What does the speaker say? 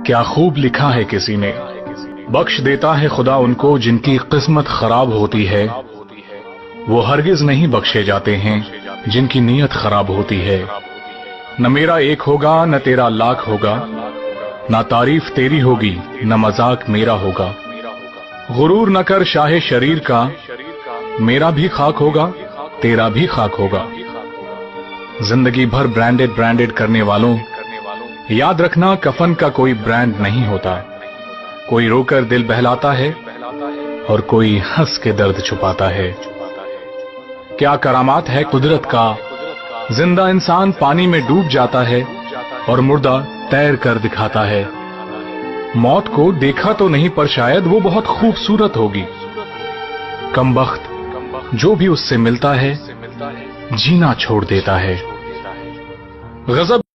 کیا خوب لکھا ہے کسی نے، بخش دیتا ہے خدا ان کو جن کی قسمت خراب ہوتی ہے، وہ ہرگز نہیں بخشے جاتے ہیں جن کی نیت خراب ہوتی ہے۔ نہ میرا ایک ہوگا نہ تیرا لاکھ ہوگا، نہ تعریف تیری ہوگی نہ مذاق میرا ہوگا۔ غرور نہ کر شاہ شریر کا، میرا بھی خاک ہوگا تیرا بھی خاک ہوگا۔ زندگی بھر برانڈڈ کرنے والوں، یاد رکھنا کفن کا کوئی برانڈ نہیں ہوتا، کوئی رو کر دل بہلاتا ہے اور کوئی ہنس کے درد چھپاتا ہے۔ کیا کرامات ہے قدرت کا، زندہ انسان پانی میں ڈوب جاتا ہے اور مردہ تیر کر دکھاتا ہے۔ موت کو دیکھا تو نہیں پر شاید وہ بہت خوبصورت ہوگی۔ کم بخت جو بھی اس سے ملتا ہے جینا چھوڑ دیتا ہے۔ غضب